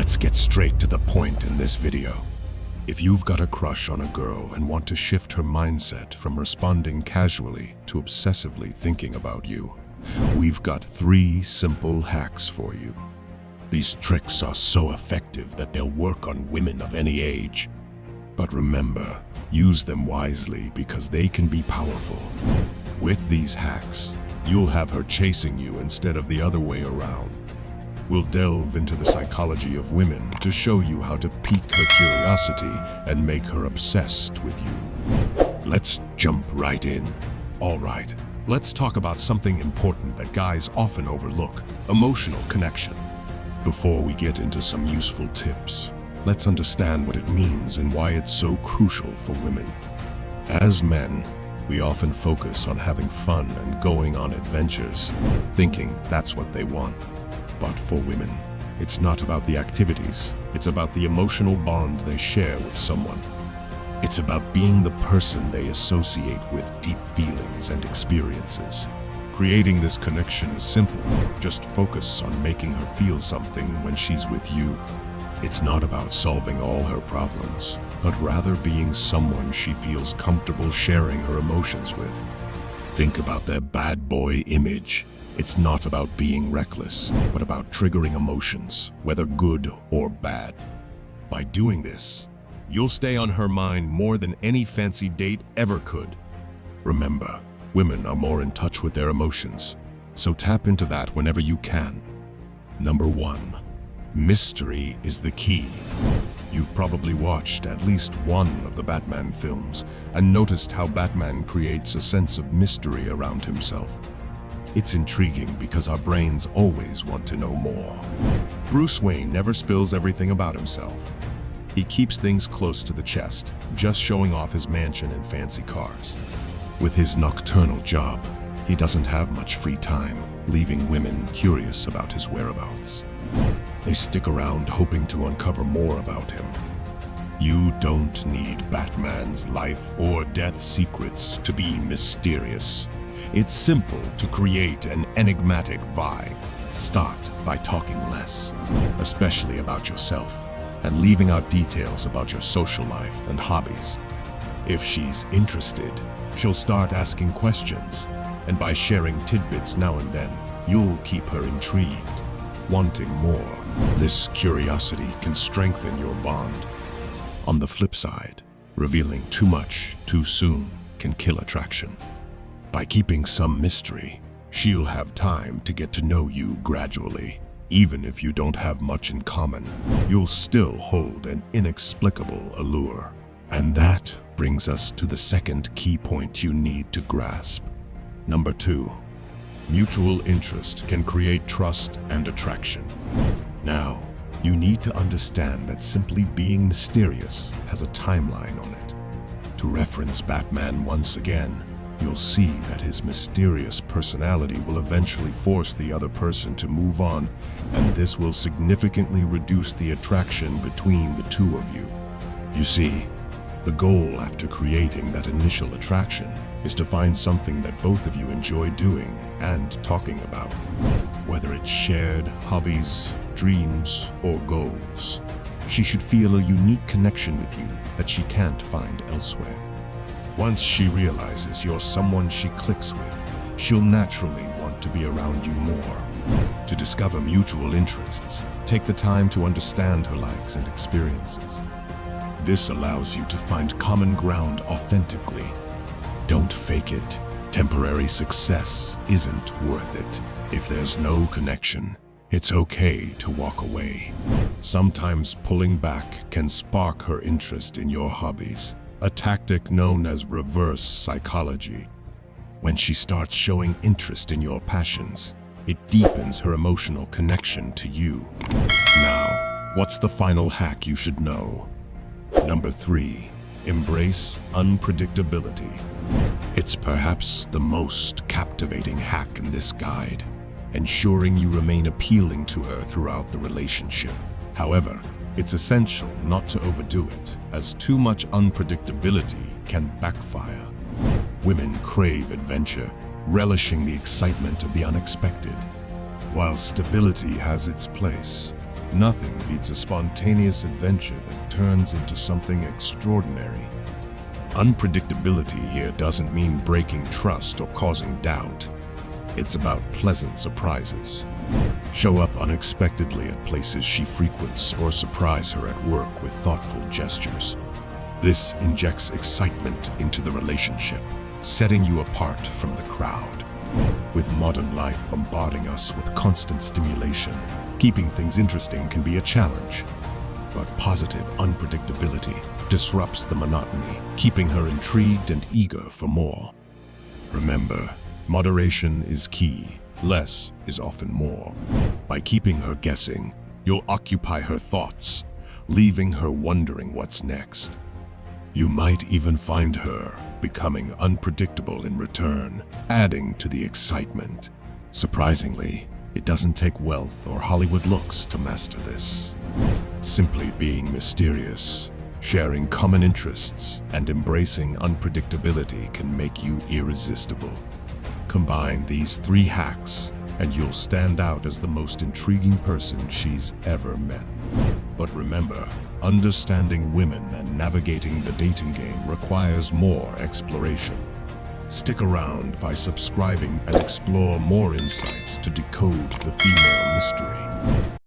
Let's get straight to the point in this video. If you've got a crush on a girl and want to shift her mindset from responding casually to obsessively thinking about you, we've got 3 simple hacks for you. These tricks are so effective that they'll work on women of any age. But remember, use them wisely because they can be powerful. With these hacks, you'll have her chasing you instead of the other way around. We'll delve into the psychology of women to show you how to pique her curiosity and make her obsessed with you. Let's jump right in. All right, let's talk about something important that guys often overlook: emotional connection. Before we get into some useful tips, let's understand what it means and why it's so crucial for women. As men, we often focus on having fun and going on adventures, thinking that's what they want. But for women, it's not about the activities, it's about the emotional bond they share with someone. It's about being the person they associate with deep feelings and experiences. Creating this connection is simple. Just focus on making her feel something when she's with you. It's not about solving all her problems, but rather being someone she feels comfortable sharing her emotions with. Think about their bad boy image. It's not about being reckless, but about triggering emotions, whether good or bad. By doing this, you'll stay on her mind more than any fancy date ever could. Remember, women are more in touch with their emotions, so tap into that whenever you can. Number 1. Mystery is the key. You've probably watched at least one of the Batman films and noticed how Batman creates a sense of mystery around himself. It's intriguing because our brains always want to know more. Bruce Wayne never spills everything about himself. He keeps things close to the chest, just showing off his mansion and fancy cars. With his nocturnal job, he doesn't have much free time, leaving women curious about his whereabouts. They stick around hoping to uncover more about him. You don't need Batman's life or death secrets to be mysterious. It's simple to create an enigmatic vibe. Start by talking less, especially about yourself, and leaving out details about your social life and hobbies. If she's interested, she'll start asking questions, and by sharing tidbits now and then, you'll keep her intrigued, wanting more. This curiosity can strengthen your bond. On the flip side, revealing too much too soon can kill attraction. By keeping some mystery, she'll have time to get to know you gradually. Even if you don't have much in common, you'll still hold an inexplicable allure. And that brings us to the second key point you need to grasp. Number 2. Mutual interest can create trust and attraction. Now, you need to understand that simply being mysterious has a timeline on it. To reference Batman once again, you'll see that his mysterious personality will eventually force the other person to move on, and this will significantly reduce the attraction between the two of you. You see, the goal after creating that initial attraction is to find something that both of you enjoy doing and talking about, whether it's shared hobbies, dreams, or goals. She should feel a unique connection with you that she can't find elsewhere. Once she realizes you're someone she clicks with, she'll naturally want to be around you more. To discover mutual interests, take the time to understand her likes and experiences. This allows you to find common ground authentically. Don't fake it. Temporary success isn't worth it. If there's no connection, it's okay to walk away. Sometimes pulling back can spark her interest in your hobbies, a tactic known as reverse psychology. When she starts showing interest in your passions, it deepens her emotional connection to you. Now, what's the final hack you should know? Number 3. Embrace unpredictability. It's perhaps the most captivating hack in this guide, ensuring you remain appealing to her throughout the relationship. However, it's essential not to overdo it, as too much unpredictability can backfire. Women crave adventure, relishing the excitement of the unexpected. While stability has its place, Nothing beats a spontaneous adventure that turns into something extraordinary. Unpredictability here doesn't mean breaking trust or causing doubt. It's about pleasant surprises. Show up unexpectedly at places she frequents or surprise her at work with thoughtful gestures. This injects excitement into the relationship, setting you apart from the crowd. With modern life bombarding us with constant stimulation, keeping things interesting can be a challenge. But positive unpredictability disrupts the monotony, keeping her intrigued and eager for more. Remember, moderation is key. Less is often more. By keeping her guessing, you'll occupy her thoughts, leaving her wondering what's next. You might even find her becoming unpredictable in return, adding to the excitement. Surprisingly, it doesn't take wealth or Hollywood looks to master this. Simply being mysterious, sharing common interests, and embracing unpredictability can make you irresistible. Combine these 3 hacks, and you'll stand out as the most intriguing person she's ever met. But remember, understanding women and navigating the dating game requires more exploration. Stick around by subscribing and explore more insights to decode the female mystery.